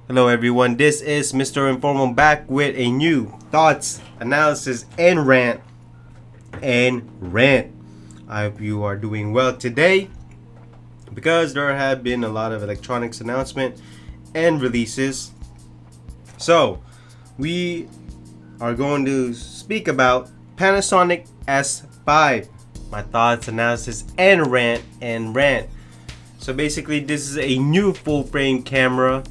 Hello everyone, this is Mr. Informal back with a new thoughts, analysis, and rant. I hope you are doing well today because there have been a lot of electronics announcement and releases. So we are going to speak about Panasonic S5. My thoughts, analysis, and rant. So basically this is a new full frame camera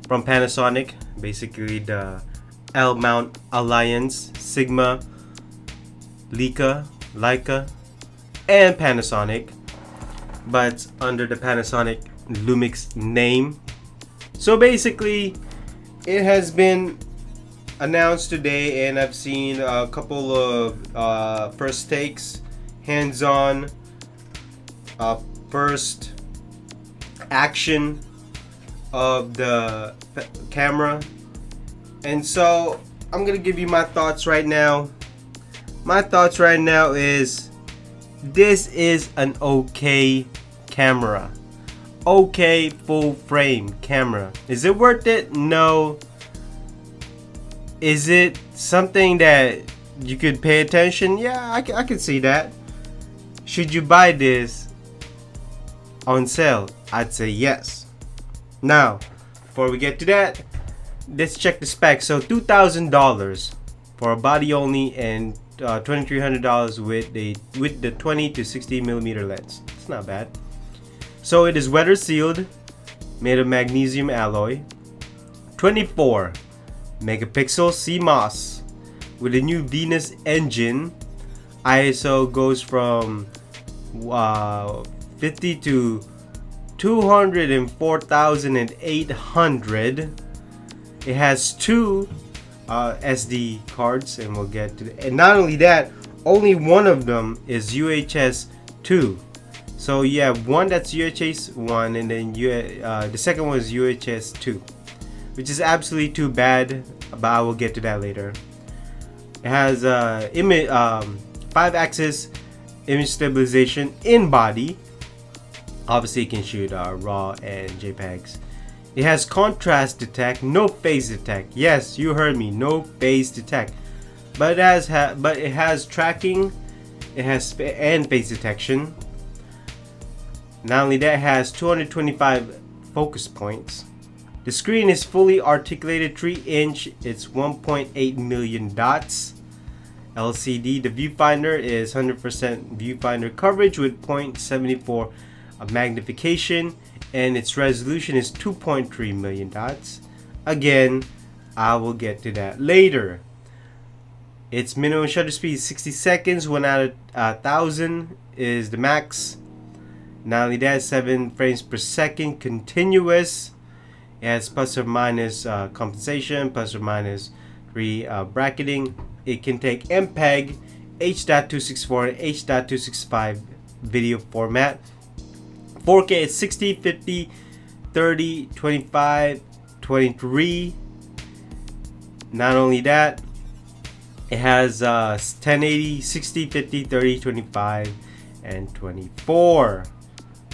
from Panasonic, basically the L-mount Alliance, Sigma, Leica, and Panasonic, but under the Panasonic Lumix name. So basically, it has been announced today, and I've seen a couple of first takes, hands-on, first action of the camera, and so I'm gonna give you my thoughts right now. My thoughts right now is this is an okay camera, okay full frame camera. Is it worth it? No. Is it something that you could pay attention? Yeah, I could see that. Should you buy this on sale? I'd say yes. Now, before we get to that, let's check the specs. So $2,000 for a body only, and $2,300 with the 20 to 60 millimeter lens. It's not bad. So it is weather sealed, made of magnesium alloy, 24 megapixel CMOS with a new Venus engine. ISO goes from 50 to 204,800. It has two SD cards, and we'll get to and not only that, only one of them is UHS 2. So you have one that's UHS 1, and then the second one is UHS 2, which is absolutely too bad, but I will get to that later. It has 5-axis image stabilization in body. Obviously, you can shoot RAW and JPEGs. It has contrast detect, no phase detect. Yes, you heard me, no phase detect. But it has tracking. It has and phase detection. Not only that, it has 225 focus points. The screen is fully articulated 3-inch. It's 1.8 million dots. LCD. The viewfinder is 100% viewfinder coverage with 0.74 magnification, and its resolution is 2.3 million dots. Again, I will get to that later. Its minimum shutter speed is 60 seconds. 1 out of 1,000 is the max. Not only that, 7 frames per second continuous. It has plus or minus compensation, plus or minus 3 bracketing. It can take MPEG, H.264 and H.265 video format. 4K is 60, 50, 30, 25, 23. Not only that, it has 1080, 60, 50, 30, 25, and 24.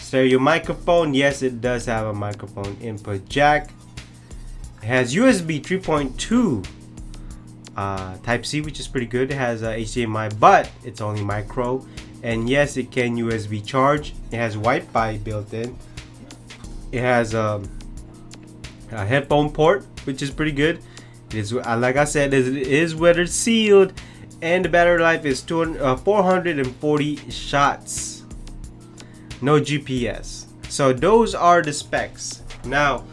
Stereo microphone. Yes, it does have a microphone input jack. It has USB 3.2 Type-C, which is pretty good. It has HDMI, but it's only micro. And yes, it can USB charge. It has Wi-Fi built in. It has a headphone port, which is pretty good. It is, like I said, it is weather sealed, and the battery life is 440 shots. No GPS. So those are the specs. Now,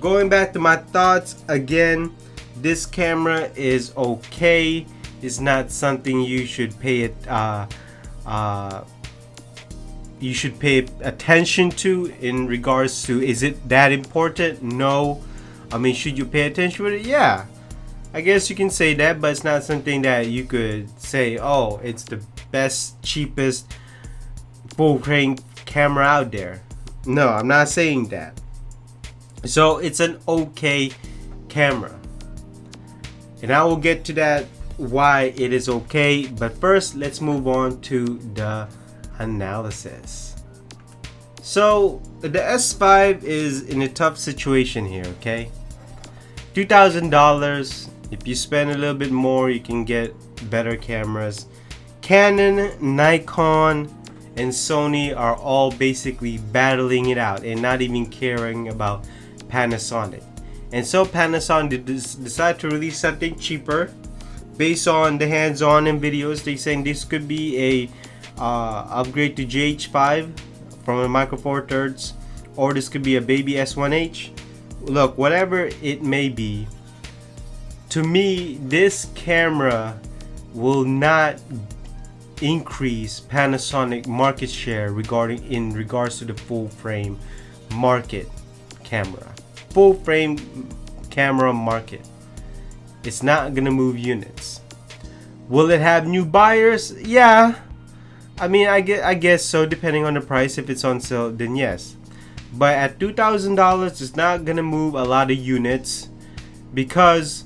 going back to my thoughts again, this camera is okay. It's not something you should pay attention to in regards to, is it that important? No. I mean, should you pay attention to it? Yeah, I guess you can say that, but it's not something that you could say, oh, it's the best, cheapest full frame camera out there. No, I'm not saying that. So it's an okay camera, and I will get to that, why it is okay. But first, let's move on to the analysis. So the S5 is in a tough situation here, okay? $2,000. If you spend a little bit more, you can get better cameras. Canon, Nikon, and Sony are all basically battling it out and not even caring about Panasonic. And so Panasonic decided to release something cheaper based on the hands-on and videos. They're saying this could be a upgrade to GH5 from a Micro Four Thirds, or this could be a baby S1H. Look, whatever it may be, to me this camera will not increase Panasonic market share in regards to the full frame market camera. Full frame camera market. It's not gonna move units. Will it have new buyers? Yeah, I mean, I guess so, depending on the price. If it's on sale, then yes. But at $2,000, it's not gonna move a lot of units, because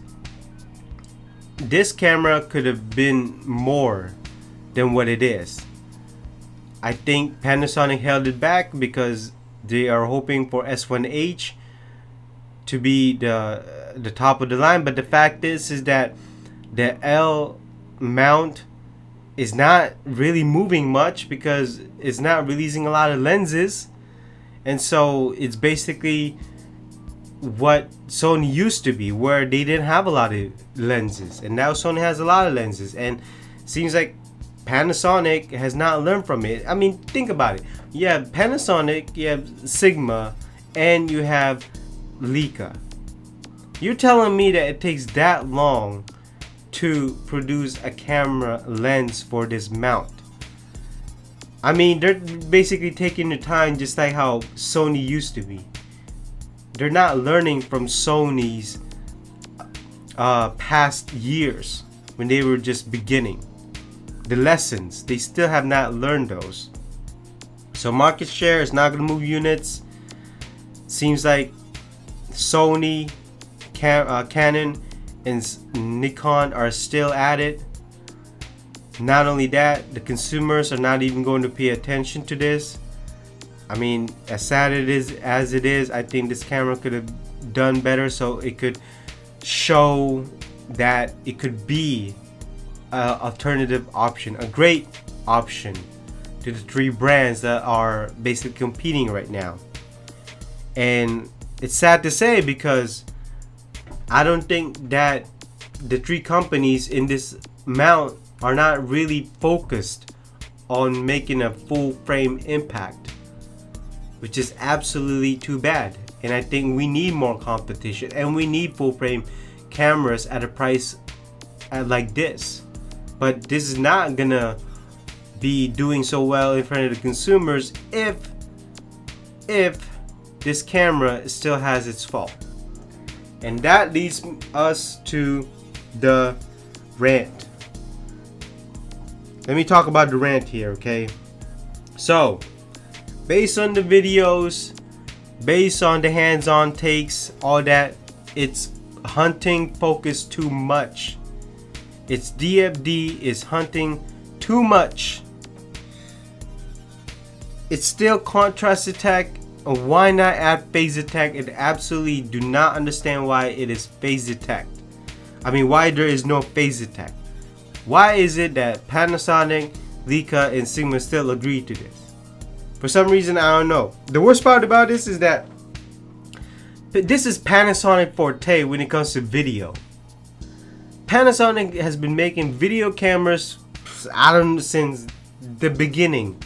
this camera could have been more than what it is. I think Panasonic held it back because they are hoping for S1H to be the top of the line. But the fact is that the L mount is not really moving much because it's not releasing a lot of lenses, and so it's basically what Sony used to be, where they didn't have a lot of lenses, and now Sony has a lot of lenses, and seems like Panasonic has not learned from it. I mean, think about it. You have Panasonic, you have Sigma, and you have Leica. You're telling me that it takes that long to produce a camera lens for this mount? I mean, they're basically taking the time, just like how Sony used to be. They're not learning from Sony's past years when they were just beginning. The lessons, they still have not learned those. So market share is not going to move units. Seems like Sony, Canon, and Nikon are still at it. Not only that, the consumers are not even going to pay attention to this. I mean, as sad as it is, I think this camera could have done better, so it could show that it could be an alternative option, a great option to the three brands that are basically competing right now. And it's sad to say, because I don't think that the three companies in this mount are not really focused on making a full frame impact, which is absolutely too bad. And I think we need more competition, and we need full frame cameras at a price like this. But this is not gonna be doing so well in front of the consumers if this camera still has its fault. And that leads us to the rant. Let me talk about the rant here, okay? So, based on the videos, based on the hands-on takes, all that, it's hunting focused too much. Its DFD is hunting too much. It's still contrast detect. Why not add phase detect? I absolutely do not understand why it is phase detect. I mean, why there is no phase detect. Why is it that Panasonic, Leica, and Sigma still agree to this? For some reason, I don't know. The worst part about this is that this is Panasonic forte when it comes to video. Panasonic has been making video cameras, I don't know, since the beginning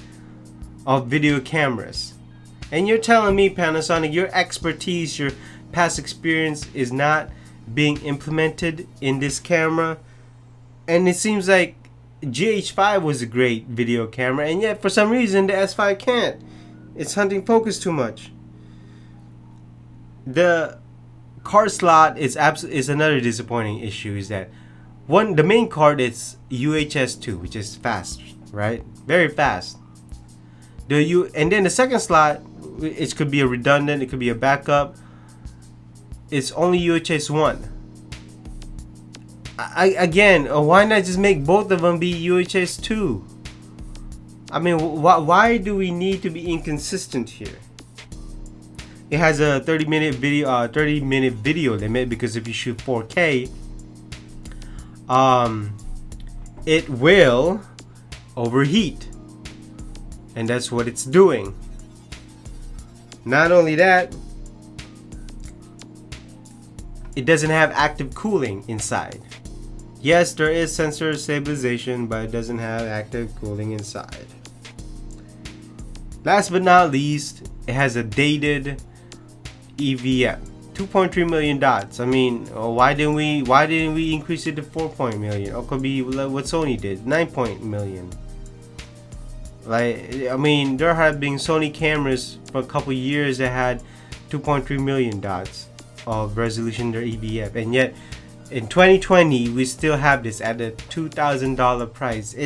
of video cameras. And you're telling me, Panasonic, your expertise, your past experience is not being implemented in this camera? And it seems like GH5 was a great video camera, and yet for some reason the S5 can't. It's hunting focus too much. The card slot is another disappointing issue. Is that the main card is UHS-2, which is fast, right? Very fast. And then the second slot, it could be a redundant, it could be a backup. It's only UHS-1. Again, why not just make both of them be UHS-2? I mean, why do we need to be inconsistent here? it has a 30-minute video limit, because if you shoot 4K, it will overheat, and that's what it's doing. Not only that, it doesn't have active cooling inside. Yes, there is sensor stabilization, but it doesn't have active cooling inside. Last but not least, it has a dated EVF, 2.3 million dots. I mean, why didn't we increase it to 4 million? Or could be what Sony did, 9 million. Like, I mean, there have been Sony cameras for a couple years that had 2.3 million dots of resolution, their EVF, and yet in 2020 we still have this at a $2,000 price.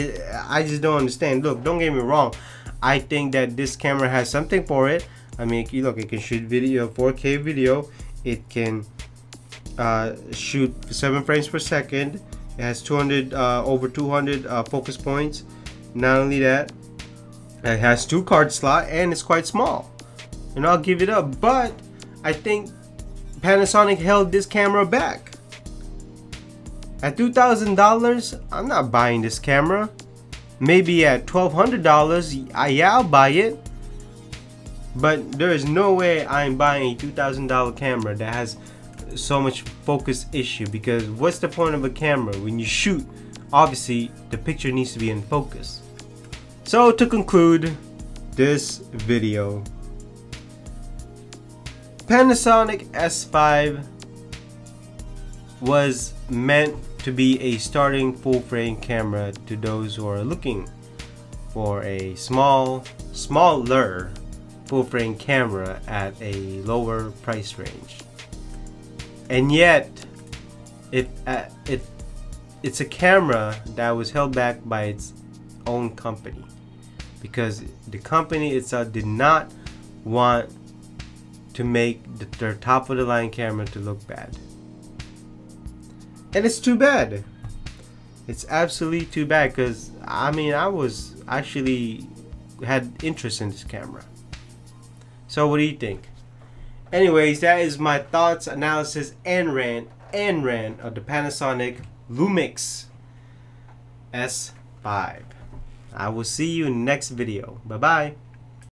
I just don't understand. Look, don't get me wrong, I think that this camera has something for it. I mean, look, it can shoot video, 4K video. It can shoot 7 frames per second. It has over 200 focus points. Not only that, it has 2 card slot, and it's quite small, and I'll give it up. But I think Panasonic held this camera back. At $2,000, I'm not buying this camera. Maybe at $1,200, I'll buy it. But there is no way I'm buying a $2,000 camera that has so much focus issue, because what's the point of a camera when you shoot? Obviously, the picture needs to be in focus. So to conclude this video, Panasonic S5 was meant to be a starting full frame camera to those who are looking for a smaller full frame camera at a lower price range. And yet it's a camera that was held back by its own company, because the company itself did not want to make their top of the line camera to look bad. And it's too bad. It's absolutely too bad, because I mean, I was actually had interest in this camera. So what do you think? Anyways, that is my thoughts, analysis, and rant of the Panasonic Lumix S5. I will see you in the next video. Bye bye.